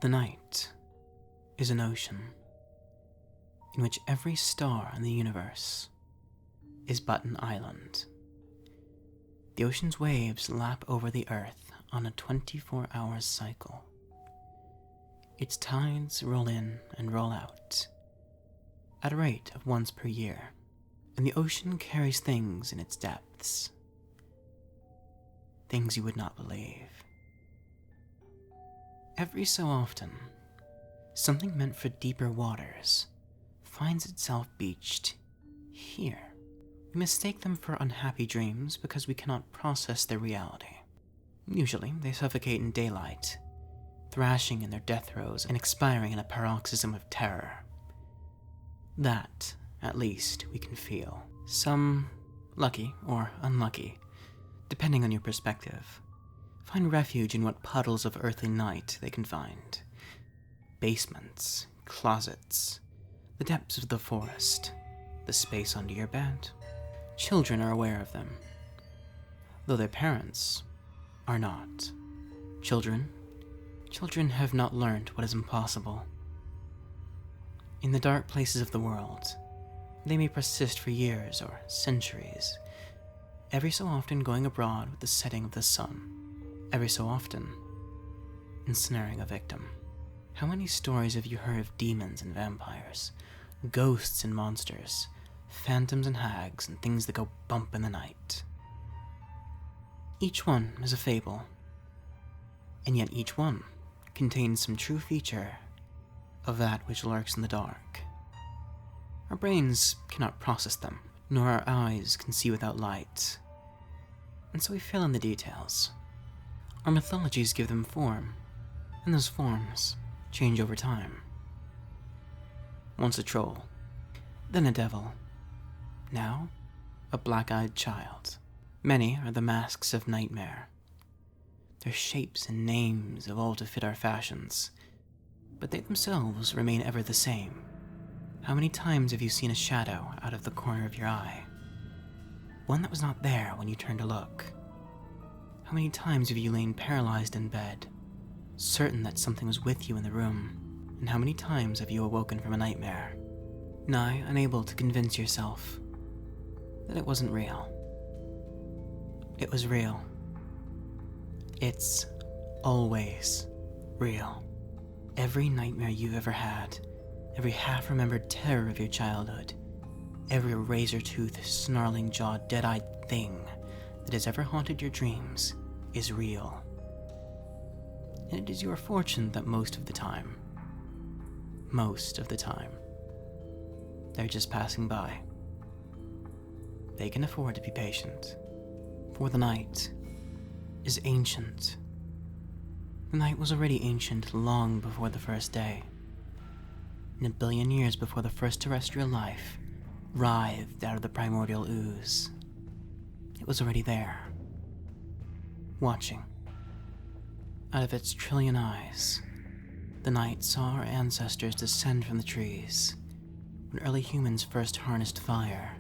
The night is an ocean in which every star in the universe is but an island. The ocean's waves lap over the earth on a 24-hour cycle. Its tides roll in and roll out at a rate of once per year, and the ocean carries things in its depths. Things you would not believe. Every so often, something meant for deeper waters finds itself beached here. We mistake them for unhappy dreams because we cannot process their reality. Usually, they suffocate in daylight, thrashing in their death throes and expiring in a paroxysm of terror. That, at least, we can feel. Some, lucky or unlucky, depending on your perspective, find refuge in what puddles of earthly night they can find. Basements, closets, the depths of the forest, the space under your bed. Children are aware of them, though their parents are not. Children have not learned what is impossible. In the dark places of the world, they may persist for years or centuries, every so often going abroad with the setting of the sun, every so often ensnaring a victim. How many stories have you heard of demons and vampires, ghosts and monsters, phantoms and hags, and things that go bump in the night? Each one is a fable, and yet each one contains some true feature of that which lurks in the dark. Our brains cannot process them, nor our eyes can see without light, and so we fill in the details. Our mythologies give them form, and those forms change over time. Once a troll, then a devil, now a black-eyed child. Many are the masks of nightmare. Their shapes and names evolve to fit our fashions, but they themselves remain ever the same. How many times have you seen a shadow out of the corner of your eye? One that was not there when you turned to look. How many times have you lain paralyzed in bed, certain that something was with you in the room? And how many times have you awoken from a nightmare, nigh unable to convince yourself that it wasn't real? It was real. It's always real. Every nightmare you've ever had, every half-remembered terror of your childhood, every razor-toothed, snarling-jawed, dead-eyed thing that has ever haunted your dreams is real. And it is your fortune that most of the time, they're just passing by. They can afford to be patient, for the night is ancient. The night was already ancient long before the first day. In 1 billion years before the first terrestrial life writhed out of the primordial ooze, it was already there, watching. Out of its trillion eyes, the night saw our ancestors descend from the trees. When early humans first harnessed fire,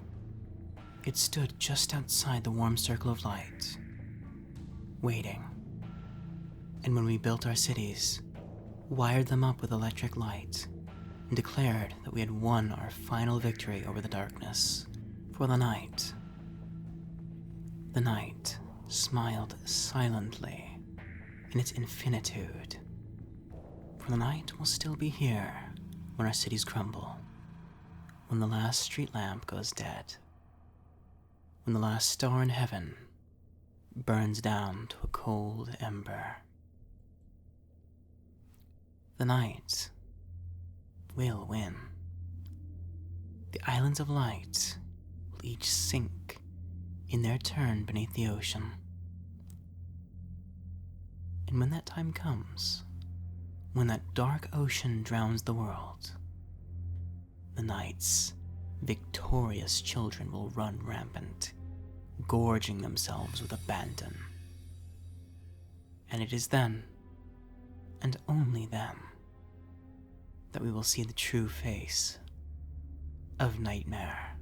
it stood just outside the warm circle of light, waiting. And when we built our cities, wired them up with electric light, and declared that we had won our final victory over the darkness, for the night smiled silently in its infinitude. For the night will still be here when our cities crumble, when the last street lamp goes dead, when the last star in heaven burns down to a cold ember. The night will win. The islands of light will each sink in their turn beneath the ocean. And when that time comes, when that dark ocean drowns the world, the night's victorious children will run rampant, gorging themselves with abandon. And it is then, and only then, that we will see the true face of nightmare.